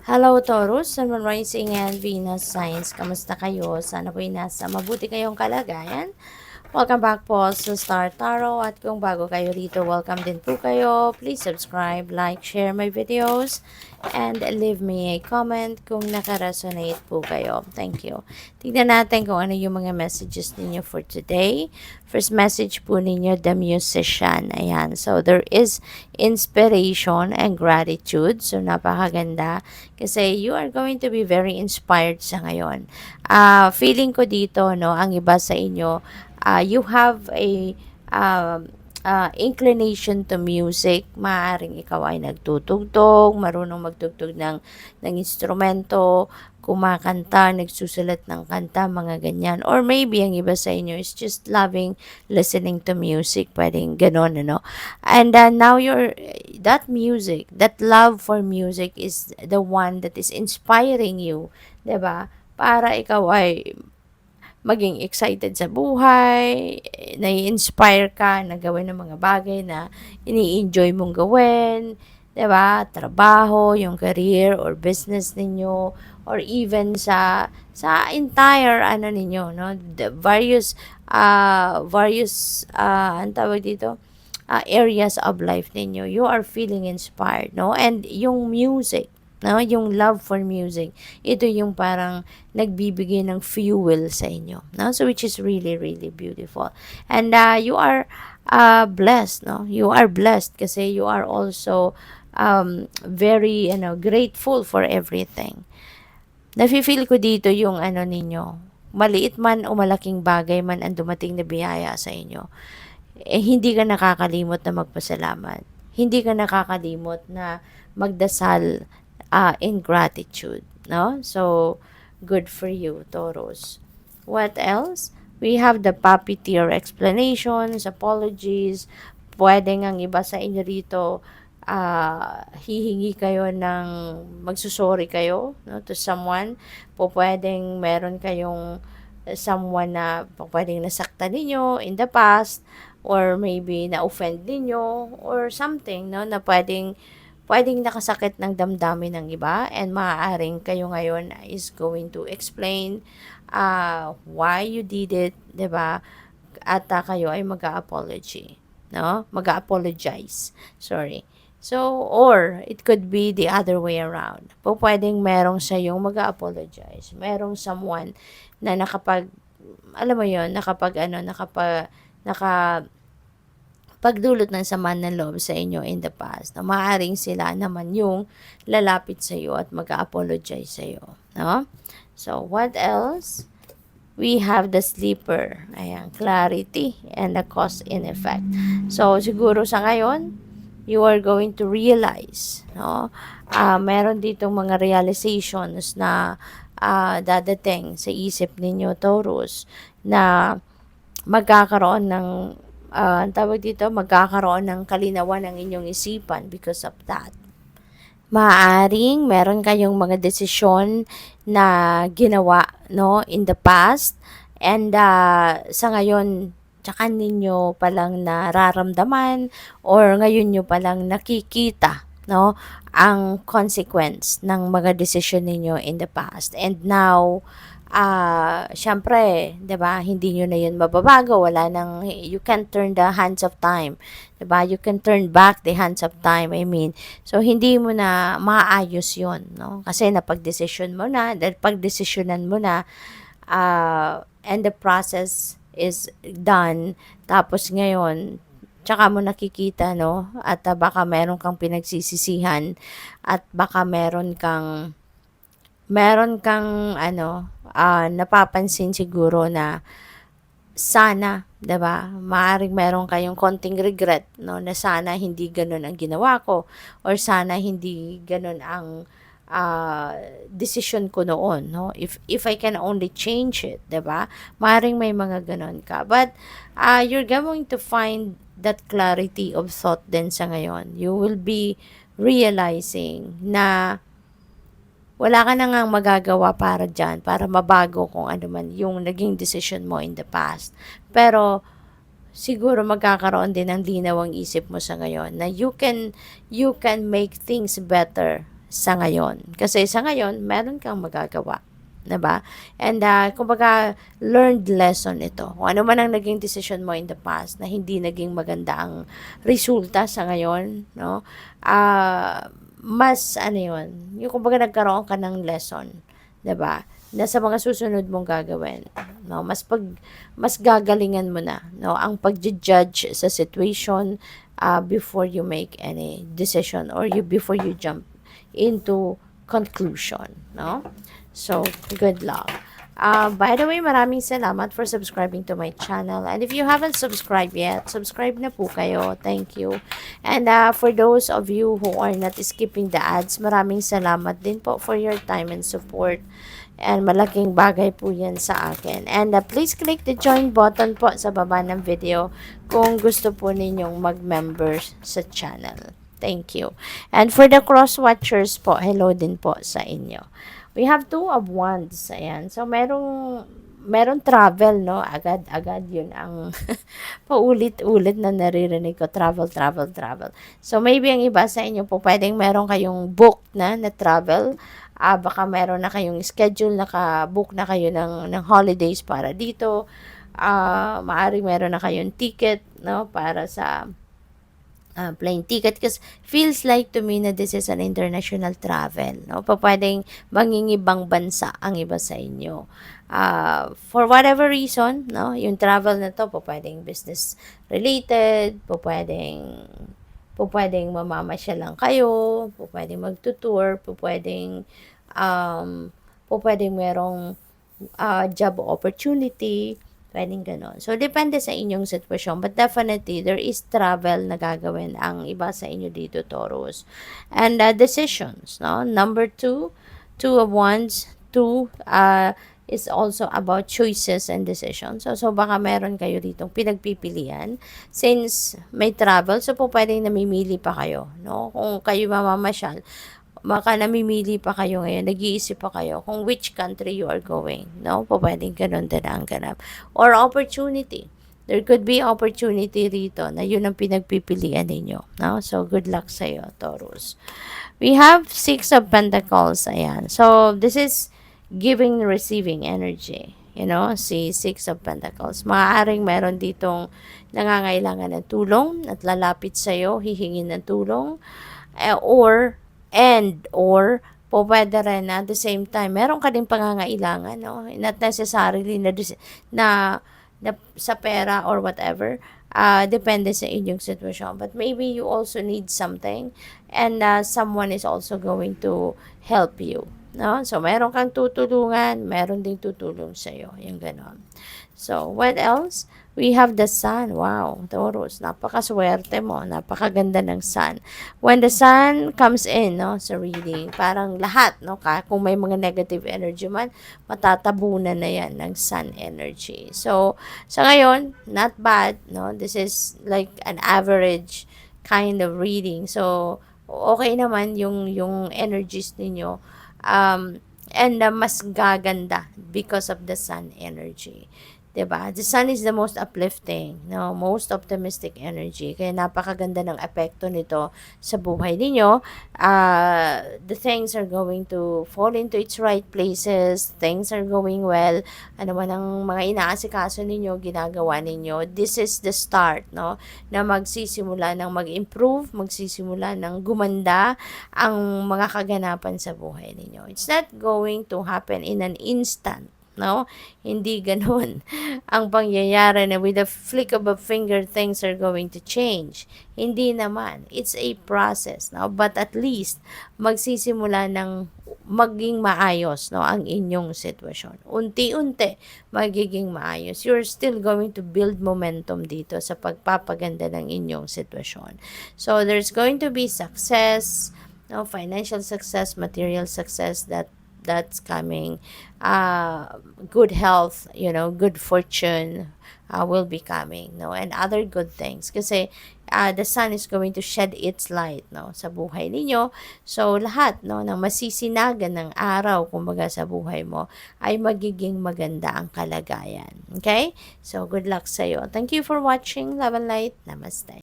Hello Taurus, Sun, Moon, Rising and Venus signs. Kamusta kayo? Sana po'y nasa mabuti kayong kalagayan. Welcome back po sa Star Tarot at kung bago kayo rito, welcome din po kayo. Please subscribe, like, share my videos and leave me a comment kung nakaresonate po kayo. Thank you. Tignan natin kung ano yung mga messages ninyo for today. First message po ninyo, the musician. Ayan. So, there is inspiration and gratitude. So, napakaganda kasi you are going to be very inspired sa ngayon. Feeling ko dito, no, ang iba sa inyo, you have a inclination to music. Maaaring ikaw ay nagtutugtog, marunong magtugtog ng instrumento, kumakanta, nagsusulat ng kanta, mga ganyan. Or maybe ang iba sa inyo is just loving listening to music. Pwedeng ganon, ano. And now that music, that love for music is the one that is inspiring you, 'di ba? Para ikaw ay maging excited sa buhay, nai-inspire ka na gawin ng mga bagay na ini-enjoy mong gawin, 'di ba? Trabaho, yung career or business ninyo or even sa entire ano ninyo, no? The various ang tawag dito, areas of life ninyo. You are feeling inspired, no? And yung music, no, yung love for music, ito yung parang nagbibigay ng fuel sa inyo, no? So which is really really beautiful. And you are blessed, no? You are blessed kasi you are also very grateful for everything. Nafi-feel ko dito yung ano ninyo, maliit man o malaking bagay man ang dumating na biyaya sa inyo, hindi ka nakakalimot na magpasalamat. Hindi ka nakakalimot na magdasal in gratitude, no? So, good for you, Taurus. What else? We have the puppeteer explanations, apologies. Pwedeng ang iba sa inyo rito, hihingi kayo ng magsusorry kayo, no, to someone. Pwedeng meron kayong someone na pwedeng nasaktan ninyo in the past or maybe na-offend ninyo or something, no, na pwedeng nakasakit ng damdamin ng iba and maaaring kayo ngayon is going to explain why you did it, 'di ba? At kayo ay mag-apology, no? Mag-apologize. Sorry. So, or it could be the other way around. Pwedeng merong sa yung mag-apologize. Merong someone na alam mo yon, naka pagdulot ng sama ng loob sa inyo in the past, na maaaring sila naman yung lalapit sa iyo at mag-apologize sa iyo, no? So, what else? We have the sleeper. Ayan, clarity and the cause and effect. So, siguro sa ngayon, you are going to realize, no? Meron ditong mga realizations na dadating sa isip ninyo, Taurus, na magkakaroon ng ang tawag dito, magkakaroon ng kalinawan ng inyong isipan because of that. Maaaring meron kayong mga desisyon na ginawa, no, in the past and sa ngayon tsaka ninyo palang nararamdaman or ngayon nyo palang nakikita, no, ang consequence ng mga desisyon ninyo in the past. And now, syempre, 'di ba, hindi niyo na 'yun mababago, you can turn the hands of time, 'di ba? You can turn back the hands of time, I mean. So hindi mo na maayos 'yon, no? Kasi napagdesisyon mo na, dahil pagdesisyonan mo na, and the process is done. Tapos ngayon, tsaka mo nakikita, no? At baka meron kang pinagsisisihan at baka meron kang napapansin siguro na sana, 'di ba? Maaring meron kayong konting regret, no, na sana hindi ganoon ang ginawa ko or sana hindi ganoon ang decision ko noon, no? If I can only change it, 'di ba? Maaring may mga ganoon ka. But you're going to find that clarity of thought din sa ngayon. You will be realizing na wala ka na ngang magagawa para dyan, para mabago kung ano man yung naging decision mo in the past. Pero, siguro magkakaroon din ng linaw ang isip mo sa ngayon na you can make things better sa ngayon. Kasi sa ngayon, meron kang magagawa. 'Di ba? And kumbaga learned lesson ito. Kung ano man ang naging decision mo in the past na hindi naging maganda ang resulta sa ngayon, no? Mas ano 'yun, yung kumbaga nagkaroon ka ng lesson, 'di ba? Na sa mga susunod mong gagawin, no? Mas gagalingan mo na, no? Ang pagju-judge sa situation before you make any decision or before you jump into conclusion, no? So, good luck. By the way, maraming salamat for subscribing to my channel. And if you haven't subscribed yet, subscribe na po kayo. Thank you. And for those of you who are not skipping the ads, maraming salamat din po for your time and support. And malaking bagay po yan sa akin. And please click the join button po sa baba ng video kung gusto po ninyong mag-member sa channel. Thank you. And for the cross-watchers po, hello din po sa inyo. We have two of wands. Ayan. So, meron travel, no? Agad-agad yun ang paulit-ulit na naririnig ko. Travel, travel, travel. So, maybe ang iba sa inyo po, pwedeng meron kayong book na travel. Baka meron na kayong schedule, naka-book na kayo ng holidays para dito. Maaring meron na kayong ticket, no? Para sa plane ticket kasi feels like to me na this is an international travel, no? Pwedeng mangingibang bansa ang iba sa inyo. For whatever reason, no? Yung travel na to, pwedeng business related, pwedeng mamamasyal lang kayo, pwedeng magtutour, pwedeng merong job opportunity, pwedeng ganon. So, depende sa inyong sitwasyon. But definitely, there is travel na gagawin ang iba sa inyo dito, Taurus. And decisions, no? Number 2, 2 of Wands, 2 is also about choices and decisions. So baka meron kayo ditong pinagpipilian. Since may travel, so po pwedeng namimili pa kayo, no? Kung kayo mamamasyal, baka namimili pa kayo ngayon, nag-iisip pa kayo kung which country you are going, no? Pwedeng ganun din ang ganap. Or opportunity. There could be opportunity rito na yun ang pinagpipilian ninyo, no? So, good luck sa'yo, Taurus. We have 6 of Pentacles, ayan. So, this is giving and receiving energy. You know, si 6 of Pentacles. Maaaring meron ditong nangangailangan ng tulong at lalapit sa'yo, hihingin ng tulong. Or pwede rin at the same time, meron ka din pangangailangan, no? Not necessarily na sa pera or whatever. Depende sa inyong sitwasyon. But maybe you also need something and someone is also going to help you, no? So, meron kang tutulungan, meron ding tutulong sa'yo. Yung ganon. So, what else? We have the sun. Wow, Taurus, napakaswerte mo. Napakaganda ng sun. When the sun comes in, no, sa reading, parang lahat, no, kung may mga negative energy man, matatabunan na yan ng sun energy. So, sa ngayon, not bad, no? This is like an average kind of reading. So, okay naman yung energies ninyo. And mas gaganda because of the sun energy. Diba? The sun is the most uplifting, no? Most optimistic energy. Kaya napakaganda ng epekto nito sa buhay ninyo. The things are going to fall into its right places. Things are going well. Ano man ang mga inaasikaso ninyo, ginagawa ninyo. This is the start, no? Na magsisimula ng mag-improve, magsisimula ng gumanda ang mga kaganapan sa buhay ninyo. It's not going to happen in an instant. No? Hindi ganun ang pangyayari na with a flick of a finger things are going to change. Hindi naman. It's a process, no? But at least magsisimula ng maging maayos, no, ang inyong sitwasyon. Unti-unti magiging maayos. You're still going to build momentum dito sa pagpapaganda ng inyong sitwasyon. So there's going to be success, no, financial success, material success that's coming, good health, you know, good fortune will be coming, no, and other good things. Kasi the sun is going to shed its light, no, sa buhay ninyo. So lahat, no, ng masisinagan ng araw, kumbaga sa buhay mo, ay magiging maganda ang kalagayan. Okay? So good luck sa iyo. Thank you for watching. Love and light. Namaste.